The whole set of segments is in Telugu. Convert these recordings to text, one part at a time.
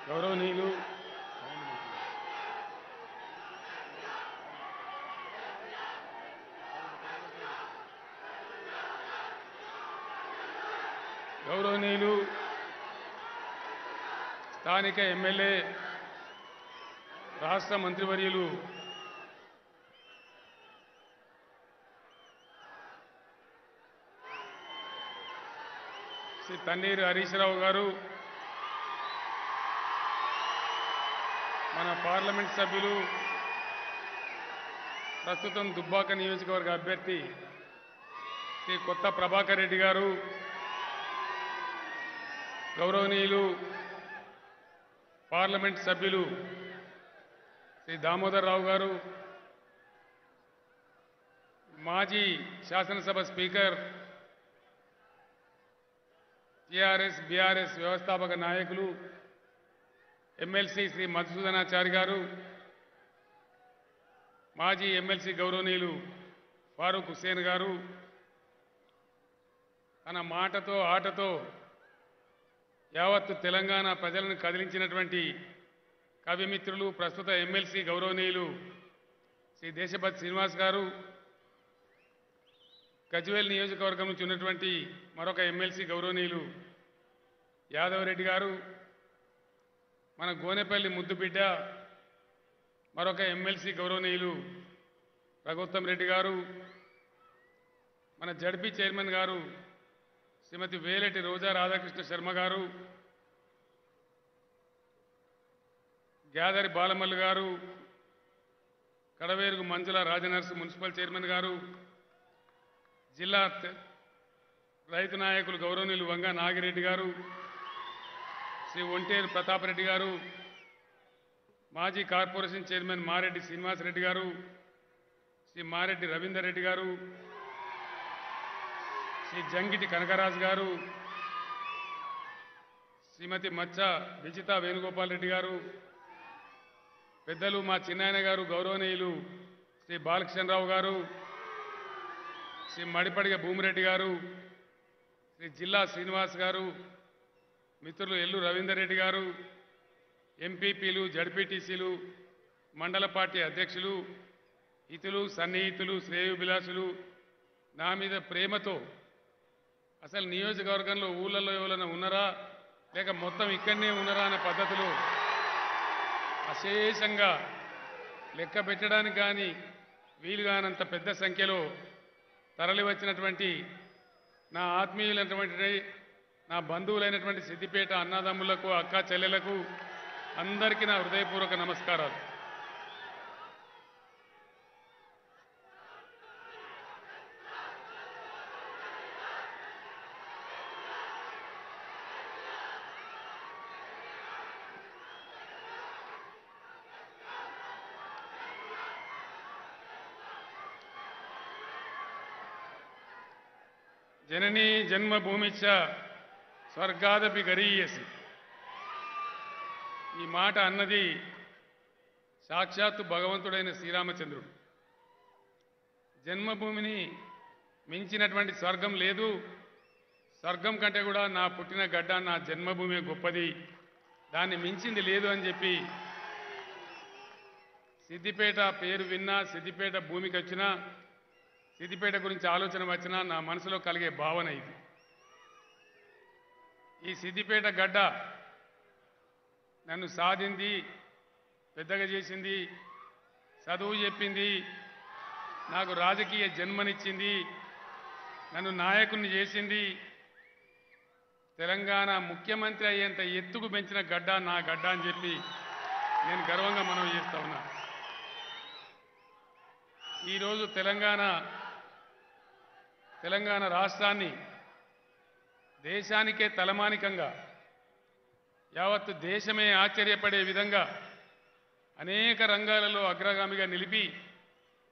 గౌరవనీయులు స్థానిక ఎమ్మెల్యే రాష్ట్ర మంత్రివర్యులు శ్రీ తన్నీరు హరీష్ రావు గారు, మన పార్లమెంట్ సభ్యులు ప్రస్తుతం దుబ్బాక నియోజకవర్గ అభ్యర్థి శ్రీ కొత్త ప్రభాకర్ రెడ్డి గారు, గౌరవనీయులు పార్లమెంట్ సభ్యులు శ్రీ దామోదర్ రావు గారు, మాజీ శాసనసభ స్పీకర్ టీఆర్ఎస్ బీఆర్ఎస్ వ్యవస్థాపక నాయకులు ఎమ్మెల్సీ శ్రీ మధుసూదనాచారి గారు, మాజీ ఎమ్మెల్సీ గౌరవనీయులు ఫారూక్ హుస్సేన్ గారు, తన మాటతో ఆటతో యావత్తు తెలంగాణ ప్రజలను కదిలించినటువంటి కవిమిత్రులు ప్రస్తుత ఎమ్మెల్సీ గౌరవనీయులు శ్రీ దేశపతి శ్రీనివాస్ గారు, గజ్వేల్ నియోజకవర్గం నుంచి ఉన్నటువంటి మరొక ఎమ్మెల్సీ గౌరవనీయులు యాదవ్ రెడ్డి గారు, మన గోనెపల్లి ముద్దుబిడ్డ మరొక ఎమ్మెల్సీ గౌరవనీయులు రఘుత్తం రెడ్డి గారు, మన జడ్పీ చైర్మన్ గారు శ్రీమతి వేలెటి రోజా రాధాకృష్ణ శర్మ గారు, గ్యాదరి బాలమల్లి గారు, కడవేరుగు మంజుల రాజనర్సు మున్సిపల్ చైర్మన్ గారు, జిల్లా రైతు నాయకులు గౌరవనీయులు వంగ నాగిరెడ్డి గారు, శ్రీ ఒంటేరు ప్రతాప్ రెడ్డి గారు, మాజీ కార్పొరేషన్ చైర్మన్ మారెడ్డి శ్రీనివాసరెడ్డి గారు, శ్రీ మారెడ్డి రవీందర్ రెడ్డి గారు, శ్రీ జంగిటి కనకరాజు గారు, శ్రీమతి మచ్చ విజిత వేణుగోపాల్ రెడ్డి గారు, పెద్దలు మా చిన్నాయన గారు గౌరవనీయులు శ్రీ బాలకృష్ణరావు గారు, శ్రీ మడిపడిగ భూమిరెడ్డి గారు, శ్రీ జిల్లా శ్రీనివాస్ గారు, మిత్రులు ఎల్లు రవీందర్ రెడ్డి గారు, ఎంపీపీలు జడ్పీటీసీలు మండల పార్టీ అధ్యక్షులు, హితులు సన్నిహితులు శ్రేయోభిలాషులు, నా మీద ప్రేమతో అసలు నియోజకవర్గంలో ఊళ్ళల్లో ఎవరైనా ఉన్నారా లేక మొత్తం ఇక్కడనే ఉన్నారా అనే పద్ధతిలో అశేషంగా లెక్క పెట్టడానికి కానీ వీలుగానంత పెద్ద సంఖ్యలో తరలి వచ్చినటువంటి నా ఆత్మీయులైనటువంటి నా బంధువులైనటువంటి సిద్దిపేట అన్నదమ్ములకు అక్క చెల్లెలకు అందరికీ నా హృదయపూర్వక నమస్కారాలు. జననీ జన్మభూమిచ్చ స్వర్గాదపి గరీయసి. ఈ మాట అన్నది సాక్షాత్తు భగవంతుడైన శ్రీరామచంద్రుడు. జన్మభూమిని మించినటువంటి స్వర్గం లేదు, స్వర్గం కంటే కూడా నా పుట్టిన గడ్డ నా జన్మభూమి గొప్పది, దాన్ని మించింది లేదు అని చెప్పి సిద్దిపేట పేరు విన్నా, సిద్దిపేట భూమికి వచ్చినా, సిద్దిపేట గురించి ఆలోచన వచ్చినా నా మనసులో కలిగే భావన ఇది. ఈ సిద్దిపేట గడ్డ నన్ను సాధింది, పెద్దగా చేసింది, చదువు చెప్పింది, నాకు రాజకీయ జన్మనిచ్చింది, నన్ను నాయకుడిని చేసింది, తెలంగాణ ముఖ్యమంత్రి అయ్యేంత ఎత్తుకు పెంచిన గడ్డ నా గడ్డ అని చెప్పి నేను గర్వంగా మనవి చేస్తా ఉన్నా. ఈరోజు తెలంగాణ రాష్ట్రాన్ని దేశానికే తలమానికంగా యావత్తు దేశమే ఆశ్చర్యపడే విధంగా అనేక రంగాలలో అగ్రగామిగా నిలిపి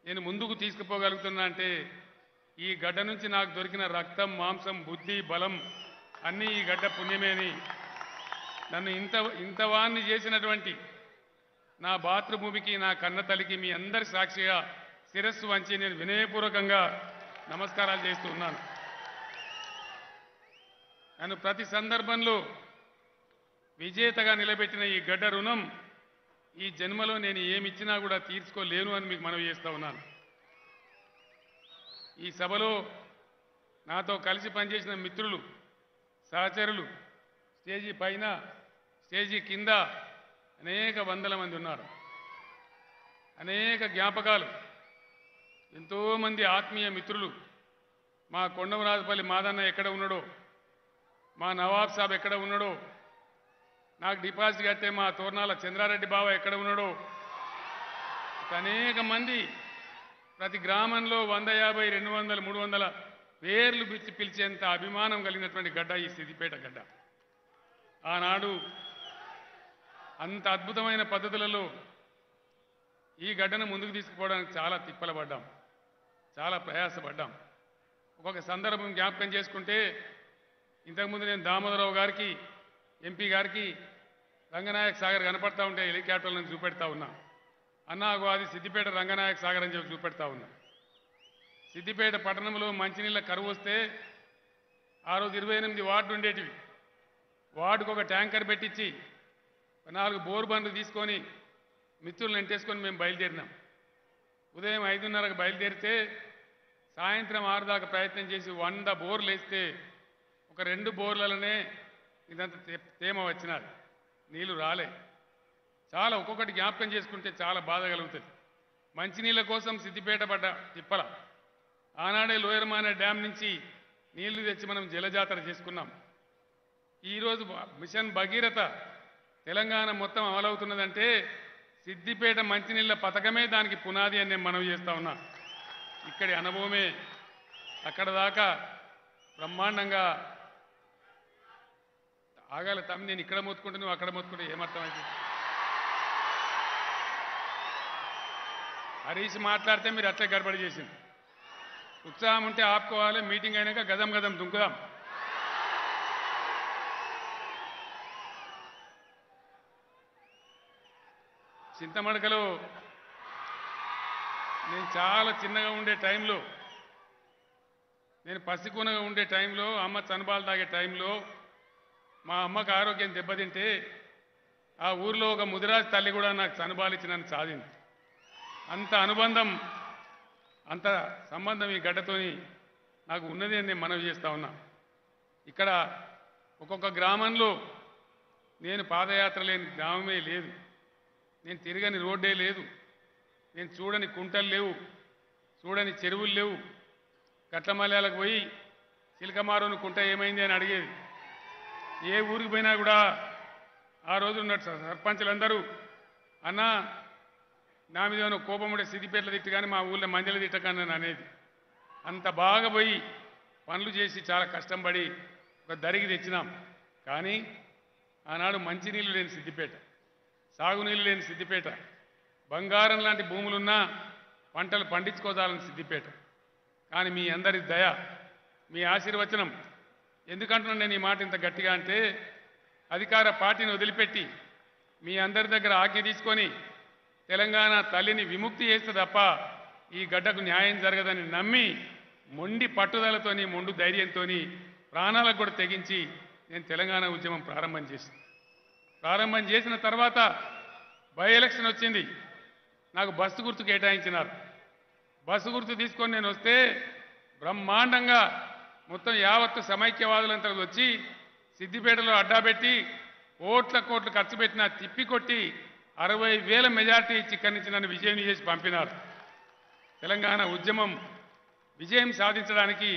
నేను ముందుకు తీసుకుపోగలుగుతున్నా అంటే ఈ గడ్డ నుంచి నాకు దొరికిన రక్తం, మాంసం, బుద్ధి, బలం అన్నీ ఈ గడ్డ పుణ్యమే అని నన్ను ఇంతవాన్ని చేసినటువంటి నా మాతృభూమికి, నా కన్న తల్లికి మీ అందరి సాక్షిగా శిరస్సు వంచి నేను వినయపూర్వకంగా నమస్కారాలు చేస్తూ ఉన్నాను. నన్ను ప్రతి సందర్భంలో విజేతగా నిలబెట్టిన ఈ గడ్డ రుణం ఈ జన్మలో నేను ఏమిచ్చినా కూడా తీర్చుకోలేను అని మీకు మనవి చేస్తా ఉన్నాను. ఈ సభలో నాతో కలిసి పనిచేసిన మిత్రులు, సహచరులు స్టేజీ పైన, స్టేజీ కింద అనేక వందల మంది ఉన్నారు. అనేక జ్ఞాపకాలు, ఎంతోమంది ఆత్మీయ మిత్రులు. మా కొండమరాజుపల్లి మాదన్న ఎక్కడ ఉన్నాడో, మా నవాబ్ సాబ్ ఎక్కడ ఉన్నాడో, నాకు డిపాజిట్ కట్టే మా తోర్నాల చంద్రారెడ్డి బావ ఎక్కడ ఉన్నాడో, అనేక మంది ప్రతి గ్రామంలో 150, 200, 300 పేర్లు పిలిచేంత అభిమానం కలిగినటువంటి గడ్డ ఈ సిద్దిపేట గడ్డ. ఆనాడు అంత అద్భుతమైన పద్ధతులలో ఈ గడ్డను ముందుకు తీసుకుపోవడానికి చాలా తిప్పలు పడ్డాం, చాలా ప్రయాసపడ్డాం. ఒక్కొక్క సందర్భం జ్ఞాపకం చేసుకుంటే, ఇంతకుముందు నేను దామోదరరావు గారికి, ఎంపీ గారికి రంగనాయక సాగర్ కనపడతా ఉంటే హెలికాప్టర్లను చూపెడతా ఉన్నా. అన్నాగో అది సిద్దిపేట రంగనాయక సాగర్ అని చెప్పి చూపెడతా ఉన్నా. సిద్దిపేట పట్టణంలో మంచినీళ్ళ కరువు వస్తే ఆ రోజు 28 వార్డు ఉండేటివి. వార్డుకు ఒక ట్యాంకర్ పెట్టించి 4 బోర్ బండ్లు తీసుకొని మిత్రులను ఎంటేసుకొని మేము బయలుదేరినాం. ఉదయం 5:30కు బయలుదేరితే సాయంత్రం 6 దాకా ప్రయత్నం చేసి 100 బోర్లు వేస్తే ఒక 2 బోర్లలోనే ఇదంతా తేమ వచ్చినది, నీళ్లు రాలే. చాలా ఒక్కొక్కటి జ్ఞాపకం చేసుకుంటే చాలా బాధ కలుగుతుంది. మంచినీళ్ళ కోసం సిద్దిపేట పడ్డ తిప్పల. ఆనాడే లోయర్మానే డ్యామ్ నుంచి నీళ్లు తెచ్చి మనం జలజాతర చేసుకున్నాం. ఈరోజు మిషన్ భగీరథ తెలంగాణ మొత్తం అమలవుతున్నదంటే సిద్దిపేట మంచినీళ్ళ పథకమే దానికి పునాది అని నేను మనవి చేస్తా ఉన్నా. ఇక్కడి అనుభవమే అక్కడ దాకా బ్రహ్మాండంగా ఆగాలి. తమ్మి నేను ఇక్కడ మొత్తుకుంటే నువ్వు అక్కడ మొత్తుకుంటే ఏమర్థమైంది? హరీష్ మాట్లాడితే మీరు అట్లే గడబడి చేసింది. ఉత్సాహం ఉంటే ఆపుకోవాలి, మీటింగ్ అయినాక గదం గదం దుంకుదాం. చింతమడకలో నేను చాలా చిన్నగా ఉండే టైంలో, నేను పసికూనగా ఉండే టైంలో, అమ్మ చనుబాలు తాగే టైంలో మా అమ్మకు ఆరోగ్యం దెబ్బతింటే ఆ ఊర్లో ఒక ముదిరాజు తల్లి కూడా నాకు చనుబాలు ఇచ్చి నన్ను సాధింది. అంత అనుబంధం, అంత సంబంధం ఈ గడ్డతోని నాకు ఉన్నది అని నేను మనవి చేస్తా ఉన్నా. ఇక్కడ ఒక్కొక్క గ్రామంలో నేను పాదయాత్ర లేని గ్రామమే లేదు, నేను తిరగని రోడ్డే లేదు, నేను చూడని కుంటలు లేవు, చూడని చెరువులు లేవు. కట్లమల్యాలకు పోయి చిలకమారుని కుంట ఏమైంది అని అడిగేది. ఏ ఊరికి పోయినా కూడా ఆ రోజు ఉన్న సర్పంచులందరూ అన్నా నా మీద ఏమైనా కోపం ఉండే సిద్దిపేటలో తిట్టు కానీ మా ఊళ్ళో మంజలు తిట్టకని అని అనేది. అంత బాగా పోయి పనులు చేసి చాలా కష్టం పడి ఒక దరికి తెచ్చినాం. కానీ ఆనాడు మంచినీళ్ళు లేని సిద్దిపేట, సాగునీళ్ళు లేని సిద్దిపేట, బంగారం లాంటి భూములున్నా పంటలు పండించుకోదాలని సిద్దిపేట. కానీ మీ అందరి దయ, మీ ఆశీర్వచనం. ఎందుకంటున్నాను నేను ఈ మాట ఇంత గట్టిగా అంటే, అధికార పార్టీని వదిలిపెట్టి మీ అందరి దగ్గర ఆజ్ఞ తీసుకొని తెలంగాణ తల్లిని విముక్తి చేస్తే తప్ప ఈ గడ్డకు న్యాయం జరగదని నమ్మి మొండి పట్టుదలతోని, మొండు ధైర్యంతోని ప్రాణాలకు కూడా తెగించి నేను తెలంగాణ ఉద్యమం ప్రారంభం చేసిన తర్వాత బై ఎలక్షన్ వచ్చింది. నాకు బస్సు గుర్తు కేటాయించినారు. బస్సు గుర్తు తీసుకొని నేను వస్తే బ్రహ్మాండంగా మొత్తం యావత్తు సమైక్యవాదులంతా వచ్చి సిద్దిపేటలో అడ్డాపెట్టి కోట్లు ఖర్చు పెట్టినా తిప్పికొట్టి 60,000 మెజార్టీ ఇచ్చి ఇక్కడి నుంచి నన్ను విజయం చేసి పంపినారు. తెలంగాణ ఉద్యమం విజయం సాధించడానికి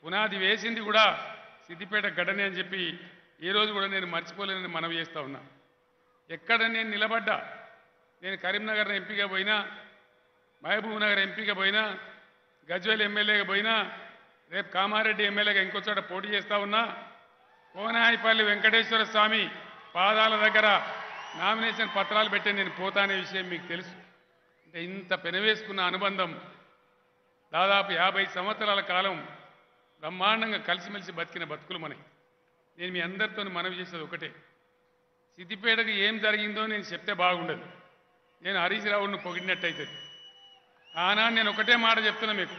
పునాది వేసింది కూడా సిద్దిపేట గడ్డనే అని చెప్పి ఈ రోజు కూడా నేను మర్చిపోలేనని మనవి చేస్తా ఉన్నా. ఎక్కడ నేను నిలబడ్డా, నేను కరీంనగర్ ఎంపీగా పోయినా, మహబూబ్ నగర్ ఎంపీగా పోయినా, గజ్వేల్ ఎమ్మెల్యేగా పోయినా, రేపు కామారెడ్డి ఎమ్మెల్యేగా ఇంకో చోట పోటీ చేస్తా ఉన్నా, కోనాయిపల్లి వెంకటేశ్వర స్వామి పాదాల దగ్గర నామినేషన్ పత్రాలు పెట్టి నేను పోతా అనే విషయం మీకు తెలుసు. అంటే ఇంత పెనవేసుకున్న అనుబంధం, దాదాపు 50 సంవత్సరాల కాలం బ్రహ్మాండంగా కలిసిమెలిసి బతికిన బతుకులు మనకి. నేను మీ అందరితో మనవి చేసేది ఒకటే, సిద్దిపేటకు ఏం జరిగిందో నేను చెప్తే బాగుండదు, నేను హరీష్ రావును పొగిడినట్టయితుంది. ఆనాడు నేను ఒకటే మాట చెప్తున్నా మీకు,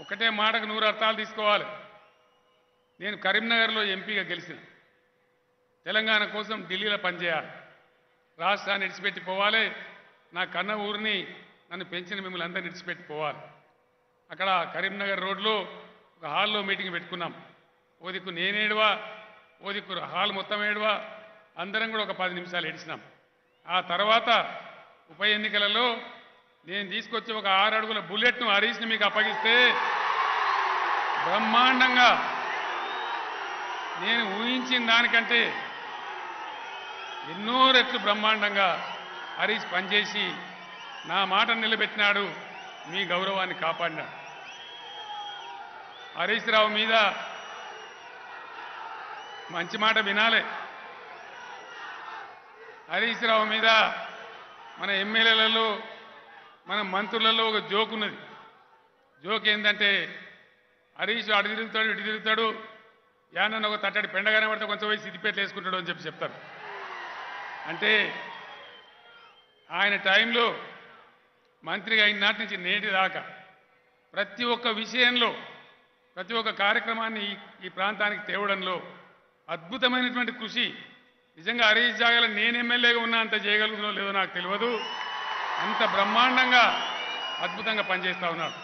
ఒకటే మాటకు 100 అర్థాలు తీసుకోవాలి. నేను కరీంనగర్లో ఎంపీగా గెలిచిన. తెలంగాణ కోసం ఢిల్లీలో పనిచేయాలి, రాష్ట్రాన్ని విడిచిపెట్టి పోవాలి, నా కన్న ఊరిని నన్ను పెంచిన మిమ్మల్ని అందరిని విడిచిపెట్టి పోవాలి. అక్కడ కరీంనగర్ రోడ్లో ఒక హాల్లో మీటింగ్ పెట్టుకున్నాం. ఓ దిక్కు నేనేడువా, ఓ దిక్కు హాల్ మొత్తం ఏడువా, అందరం కూడా ఒక 10 నిమిషాలు ఏడిచినాం. ఆ తర్వాత ఉప ఎన్నికలలో నేను తీసుకొచ్చి ఒక 6 అడుగుల బుల్లెట్ను హరీష్ని మీకు అప్పగిస్తే బ్రహ్మాండంగా నేను ఊహించిన దానికంటే ఎన్నో రెట్లు బ్రహ్మాండంగా హరీష్ పనిచేసి నా మాట నిలబెట్టినాడు, మీ గౌరవాన్ని కాపాడినాడు. హరీష్ రావు మీద మంచి మాట వినాలి. హరీష్ రావు మీద మన ఎమ్మెల్యేలలో మన మంత్రులలో ఒక జోక్ ఉన్నది. జోక్ ఏంటంటే హరీష్ అటు తిరుగుతాడు ఇటు తిరుగుతాడు, యానన్న ఒక తట్టడి పెండగానే పడితే కొంచెం పోయి సిద్దిపేటలు వేసుకుంటాడు అని చెప్పి చెప్తారు. అంటే ఆయన టైంలో మంత్రిగా అయిన నాటి నుంచి నేటి దాకా ప్రతి ఒక్క విషయంలో ప్రతి ఒక్క కార్యక్రమాన్ని ఈ ప్రాంతానికి తేవడంలో అద్భుతమైనటువంటి కృషి. నిజంగా హరీష్ జాగాలో నేను ఎమ్మెల్యేగా ఉన్నా అంత చేయగలుగుతుందో లేదో నాకు తెలియదు, అంత బ్రహ్మాండంగా అద్భుతంగా పనిచేస్తూ ఉన్నాడు.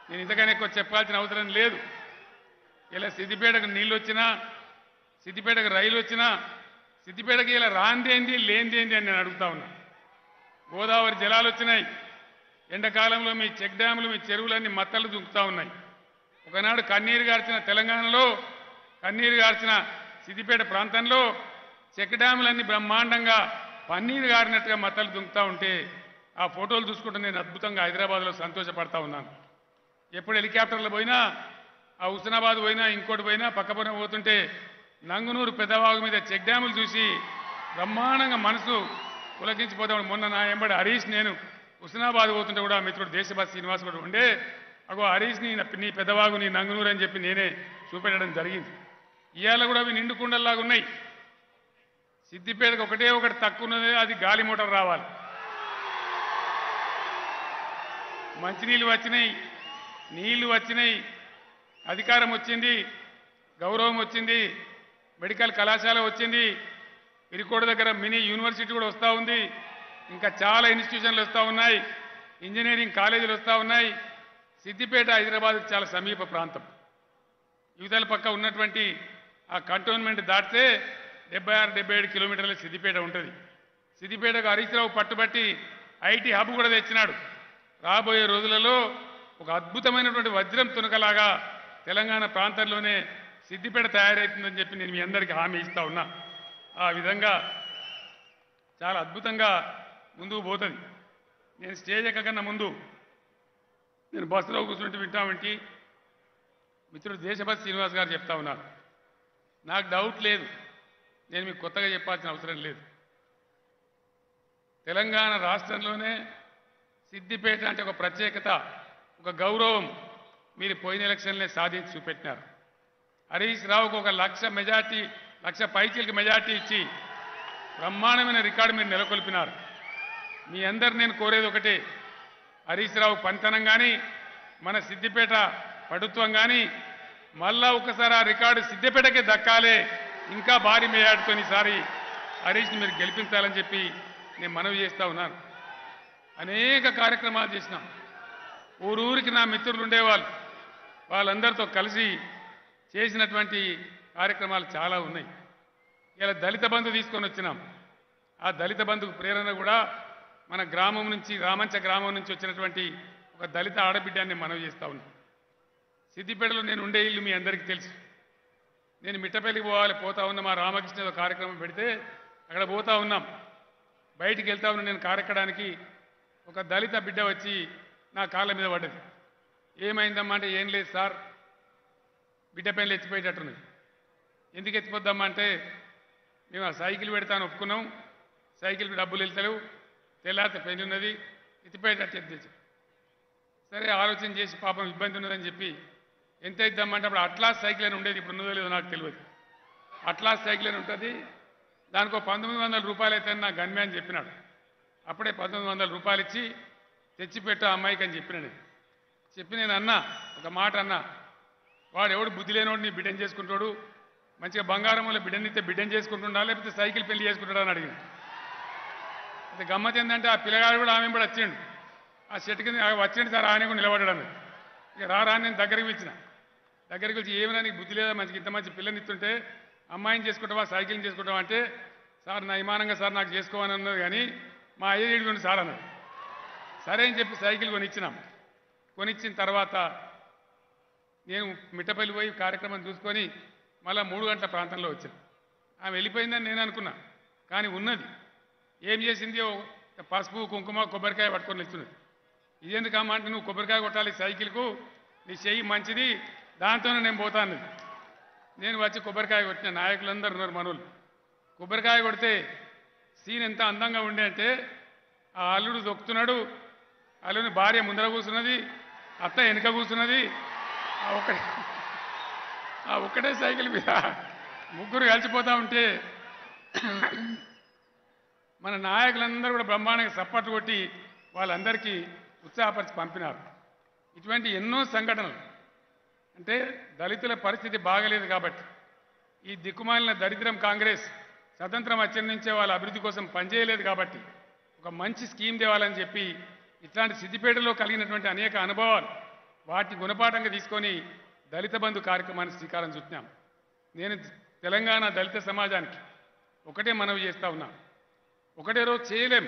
నేను ఇంతకన్నా ఎక్కువ చెప్పాల్సిన అవసరం లేదు. ఇలా సిద్దిపేటకు నీళ్ళు వచ్చినా, సిద్దిపేటకు రైలు వచ్చినా, సిద్దిపేటకి ఇలా రాందేంది లేనిదేంది అని నేను అడుగుతా ఉన్నా. గోదావరి జలాలు వచ్చినాయి, ఎండాకాలంలో మీ చెక్ డ్యాములు మీ చెరువులన్నీ మత్తలు దుంకుతా ఉన్నాయి. ఒకనాడు కన్నీరు గార్చిన తెలంగాణలో, కన్నీరు గార్చిన సిద్దిపేట ప్రాంతంలో చెక్ డ్యాములన్నీ బ్రహ్మాండంగా పన్నీరు గారినట్టుగా మత్తలు దుంకుతా ఉంటే ఆ ఫోటోలు చూసుకుంటూ నేను అద్భుతంగా హైదరాబాద్లో సంతోషపడతా ఉన్నాను. ఎప్పుడు హెలికాప్టర్లు పోయినా, ఆ హుస్నాబాద్ పోయినా, ఇంకోటి పోయినా, పక్కపొన పోతుంటే నంగునూరు పెద్దవాగు మీద చెక్ డ్యాములు చూసి బ్రహ్మాండంగా మనసు పులకించిపోతాడు. మొన్న నా ఎంబడి హరీష్ నేను హుస్నాబాద్ పోతుంటే కూడా మిత్రుడు దేశభక్తి శ్రీనివాస్ కూడా ఉండే, అగో హరీష్ నీ పెద్దవాగు నీ నంగునూరు అని చెప్పి నేనే చూపెట్టడం జరిగింది. ఇవాళ కూడా అవి నిండుకుండల్లాగా ఉన్నాయి. సిద్దిపేటకు ఒకటే ఒకటి తక్కువ ఉన్నది, అది గాలి మోటార్ రావాలి. మంచినీళ్ళు వచ్చినాయి, నీళ్లు వచ్చినాయి, అధికారం వచ్చింది, గౌరవం వచ్చింది, మెడికల్ కళాశాల వచ్చింది, ఇరికోడ దగ్గర మినీ యూనివర్సిటీ కూడా వస్తూ ఉంది, ఇంకా చాలా ఇన్స్టిట్యూషన్లు వస్తూ ఉన్నాయి, ఇంజనీరింగ్ కాలేజీలు వస్తూ ఉన్నాయి. సిద్దిపేట హైదరాబాద్కి చాలా సమీప ప్రాంతం. యువతల పక్క ఉన్నటువంటి ఆ కంటోన్మెంట్ దాటితే 76-77 కిలోమీటర్ల సిద్దిపేట ఉంటుంది. సిద్దిపేటకు హరీష్ రావు పట్టుబట్టి ఐటీ హబ్ కూడా తెచ్చినాడు. రాబోయే రోజులలో ఒక అద్భుతమైనటువంటి వజ్రం తునకలాగా తెలంగాణ ప్రాంతంలోనే సిద్దిపేట తయారవుతుందని చెప్పి నేను మీ అందరికీ హామీ ఇస్తా ఉన్నా. ఆ విధంగా చాలా అద్భుతంగా ముందుకు పోతుంది. నేను స్టేజ్ ఎక్కకన్నా ముందు నేను బస్సులో కూర్చుంటూ వింటామంటే మిత్రుడు దేశభక్తి శ్రీనివాస్ గారు చెప్తా ఉన్నారు. నాకు డౌట్ లేదు, నేను మీకు కొత్తగా చెప్పాల్సిన అవసరం లేదు. తెలంగాణ రాష్ట్రంలోనే సిద్దిపేట అంటే ఒక ప్రత్యేకత, ఒక గౌరవం మీరు పోయిన ఎలక్షన్లే సాధించి చూపెట్టినారు. హరీష్ రావుకు ఒక 1,00,000 మెజార్టీ, 1,00,000 పైచీలకి మెజార్టీ ఇచ్చి బ్రహ్మాండమైన రికార్డు మీరు నెలకొల్పినారు. మీ అందరు నేను కోరేది ఒకటే, హరీష్ రావు పనితనం కానీ మన సిద్దిపేట పటుత్వం కానీ మళ్ళా ఒకసారి ఆ రికార్డు సిద్దిపేటకే దక్కాలే, ఇంకా భారీ మెజార్టీతో ఈసారి హరీష్ని మీరు గెలిపించాలని చెప్పి నేను మనవి చేస్తూ ఉన్నాను. అనేక కార్యక్రమాలు చేసినాం. ఊరూరికి నా మిత్రులు ఉండేవాళ్ళు, వాళ్ళందరితో కలిసి చేసినటువంటి కార్యక్రమాలు చాలా ఉన్నాయి. ఇలా దళిత బంధు తీసుకొని వచ్చినాం. ఆ దళిత బంధుకు ప్రేరణ కూడా మన గ్రామం నుంచి, రామంచ గ్రామం నుంచి వచ్చినటువంటి ఒక దళిత ఆడబిడ్డాన్ని మనవి చేస్తూ ఉన్నాం. సిద్దిపేటలో నేను ఉండే ఇల్లు మీ అందరికీ తెలుసు. నేను మిట్టపల్లికి పోతా ఉన్నా, మా రామకృష్ణ ఏదో కార్యక్రమం పెడితే అక్కడ పోతా ఉన్నాం. బయటికి వెళ్తా ఉన్నా నేను కారెక్కడానికి, ఒక దళిత బిడ్డ వచ్చి నా కాళ్ళ మీద పడ్డది. ఏమైందమ్మా అంటే, ఏం లేదు సార్, బిడ్డ పైన ఎత్తిపోయేటట్టున్నది. ఎందుకు ఎత్తిపోద్దామా అంటే, మేము ఆ సైకిల్ పెడతాను ఒప్పుకున్నాం, సైకిల్కి డబ్బులు వెళ్తలేవు, తెల్లారితే పెళ్లి ఉన్నది, ఎత్తిపోయేటట్టు ఎత్తి. సరే ఆలోచన చేసి పాపం ఇబ్బంది ఉన్నదని చెప్పి ఎంత ఇద్దామంటే, అప్పుడు అట్లాస్ సైకిల్ అని ఉండేది, ఇప్పుడు ఉన్నదో లేదో నాకు తెలియదు. అట్లాస్ సైకిల్ అని ఉంటుంది, దానికో 1,900 రూపాయలు అయితే నా గన్మ్యాన్ చెప్పినాడు. అప్పుడే 1,900 రూపాయలు ఇచ్చి తెచ్చిపెట్టు అమ్మాయికి అని చెప్పినాడు. చెప్పి నేను అన్నా, ఒక మాట అన్నా, వాడు ఎవడు బుద్ధి లేనోడు నీ బిడ్డను చేసుకుంటాడు, మంచిగా బంగారం వల్ల బిడ్డనిస్తే బిడ్డను చేసుకుంటుండా లేకపోతే సైకిల్ పెళ్లి చేసుకుంటాడా అని అడిగింది. అయితే గమ్మత్ ఏంటంటే ఆ పిల్లగాడు కూడా ఆమె కూడా వచ్చిండు. ఆ చెట్టు కింద వచ్చిండు సార్ ఆయన కూడా నిలబడ్డాడు. ఇక రారా నేను దగ్గరికి పిలిచిన. దగ్గరికి వచ్చి ఏమైనా నీకు బుద్ధి లేదా, మంచిగా ఇంత మంచి పిల్లని ఇస్తుంటే అమ్మాయిని చేసుకుంటావా సైకిల్ని చేసుకుంటావా అంటే, సార్ నా ఇమానంగా సార్ నాకు చేసుకోవాలని అన్నది కానీ మా అయ్యేడు నుండి సార్ అన్నాడు. సరే అని చెప్పి సైకిల్ కొనిచ్చినాం. కొనిచ్చిన తర్వాత నేను మిట్టపల్లి పోయి కార్యక్రమం చూసుకొని మళ్ళీ 3 గంటల ప్రాంతంలో వచ్చాను. ఆమె వెళ్ళిపోయిందని నేను అనుకున్నా, కానీ ఉన్నది. ఏం చేసింది, పసుపు కుంకుమ కొబ్బరికాయ పట్టుకొని ఇస్తున్నది. ఇదేందుకమ్మా అంటే, నువ్వు కొబ్బరికాయ కొట్టాలి సైకిల్కు, నీ చెయ్యి మంచిది, దాంతోనే నేను పోతాను. నేను వచ్చి కొబ్బరికాయ కొట్టిన. నాయకులందరూ ఉన్నారు మనోళ్ళు. కొబ్బరికాయ కొడితే సీన్ ఎంత అందంగా ఉండే అంటే, ఆ అల్లుడు దొక్కుతున్నాడు, అల్లుని భార్య ముందర కూర్చున్నది, అత్త వెనుక కూర్చున్నది. ఆ ఒక్కటే సైకిల్ మీద ముగ్గురు కలిసిపోతూ ఉంటే మన నాయకులందరూ కూడా బ్రహ్మాండంగా సప్పట్లు కొట్టి వాళ్ళందరికీ ఉత్సాహపరిచి పంపినారు. ఇటువంటి ఎన్నో సంఘటనలు. అంటే దళితుల పరిస్థితి బాగలేదు కాబట్టి, ఈ దిక్కుమాలిన దరిద్రం కాంగ్రెస్ స్వతంత్రం వచ్చిన నుంచే వాళ్ళ అభివృద్ధి కోసం పనిచేయలేదు కాబట్టి, ఒక మంచి స్కీమ్ తేవాలని చెప్పి ఇట్లాంటి సిద్దిపేటలో కలిగినటువంటి అనేక అనుభవాలు వాటి గుణపాఠంగా తీసుకొని దళిత బంధు కార్యక్రమానికి శ్రీకారం చుట్టినాం. నేను తెలంగాణ దళిత సమాజానికి ఒకటే మనవి చేస్తా ఉన్నా. ఒకటే రోజు చేయలేం.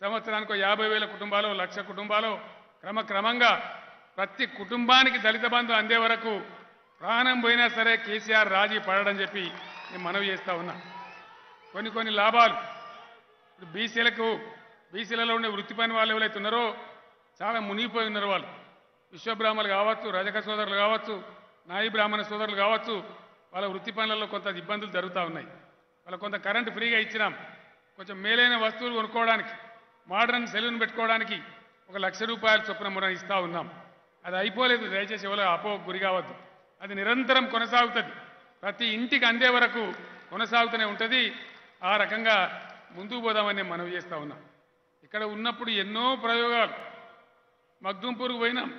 సంవత్సరానికి 50,000 కుటుంబాలు, 1,00,000 కుటుంబాలు క్రమక్రమంగా ప్రతి కుటుంబానికి దళిత బంధు అందే వరకు ప్రాణం పోయినా సరే కేసీఆర్ రాజీ పడడం చెప్పి నేను మనవి చేస్తా ఉన్నా. కొన్ని లాభాలు ఇప్పుడు బీసీలలో ఉండే వృత్తి పని వాళ్ళు ఎవరైతే ఉన్నారో చాలా మునిగిపోయి ఉన్నారు. వాళ్ళు విశ్వబ్రాహ్మణులు కావచ్చు, రజక సోదరులు కావచ్చు, నాయి బ్రాహ్మణ సోదరులు కావచ్చు, వాళ్ళ వృత్తి పనులలో కొంత ఇబ్బందులు జరుగుతూ ఉన్నాయి. వాళ్ళకు కొంత కరెంటు ఫ్రీగా ఇచ్చినాం. కొంచెం మేలైన వస్తువులు కొనుక్కోవడానికి, మోడర్న్ సెలూన్ పెట్టుకోవడానికి ₹1,00,000 చొప్పున మనం ఇస్తూ ఉన్నాం. అది అయిపోలేదు. దయచేసి ఎవరో అపోహకు గురి కావద్దు. అది నిరంతరం కొనసాగుతుంది. ప్రతి ఇంటికి అందే వరకు కొనసాగుతూనే ఉంటుంది. ఆ రకంగా ముందుకు పోదామని మనవి చేస్తూ ఉన్నాం. ఇక్కడ ఉన్నప్పుడు ఎన్నో ప్రయోగాలు. మగ్దుంపూర్కు పోయినాం,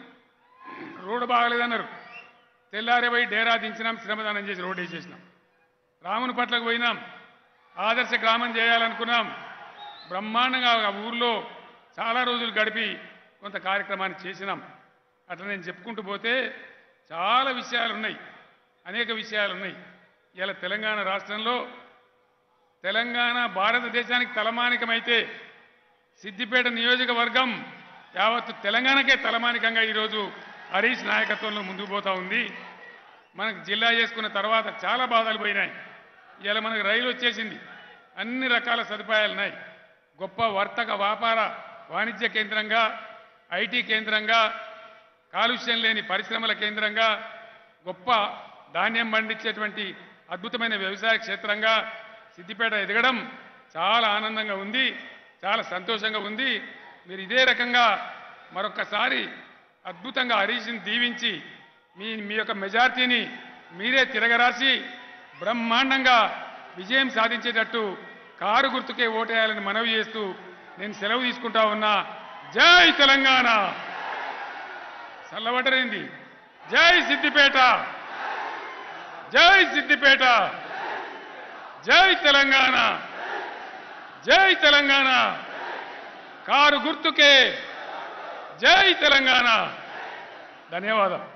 రోడ్డు బాగలేదన్నారు. తెల్లారే పోయి డేరా దించినాం, శ్రమదానం చేసి రోడ్డు వేసేసినాం. రాముని పట్లకు పోయినాం, ఆదర్శ గ్రామం చేయాలనుకున్నాం. బ్రహ్మాండంగా ఆ ఊర్లో చాలా రోజులు గడిపి కొంత కార్యక్రమాన్ని చేసినాం. అట్లా నేను చెప్పుకుంటూ పోతే చాలా విషయాలు ఉన్నాయి, అనేక విషయాలు ఉన్నాయి. ఇలా తెలంగాణ రాష్ట్రంలో తెలంగాణ భారతదేశానికి తలమానికమైతే సిద్దిపేట నియోజకవర్గం యావత్తు తెలంగాణకే తలమానికంగా ఈరోజు హరీష్ నాయకత్వంలో ముందుకు పోతా ఉంది. మనకు జిల్లా చేసుకున్న తర్వాత చాలా బాధలు పోయినాయి. ఇలా మనకు రైలు వచ్చేసింది, అన్ని రకాల సదుపాయాలు ఉన్నాయి. గొప్ప వర్తక వ్యాపార వాణిజ్య కేంద్రంగా, ఐటీ కేంద్రంగా, కాలుష్యం లేని పరిశ్రమల కేంద్రంగా, గొప్ప ధాన్యం పండించేటువంటి అద్భుతమైన వ్యవసాయ క్షేత్రంగా సిద్దిపేట ఎదగడం చాలా ఆనందంగా ఉంది, చాలా సంతోషంగా ఉంది. మీరు ఇదే రకంగా మరొక్కసారి అద్భుతంగా హరీష్ని దీవించి మీ యొక్క మెజార్టీని మీరే తిరగరాసి బ్రహ్మాండంగా విజయం సాధించేటట్టు కారు గుర్తుకే ఓటేయాలని మనవి చేస్తూ నేను సెలవు తీసుకుంటా ఉన్నా. జై తెలంగాణ. చల్లబడరేంది? జై సిద్దిపేట, జై సిద్దిపేట, జై తెలంగాణ, జై తెలంగాణ. కారు గుర్తుకే జై తెలంగాణ. ధన్యవాదాలు.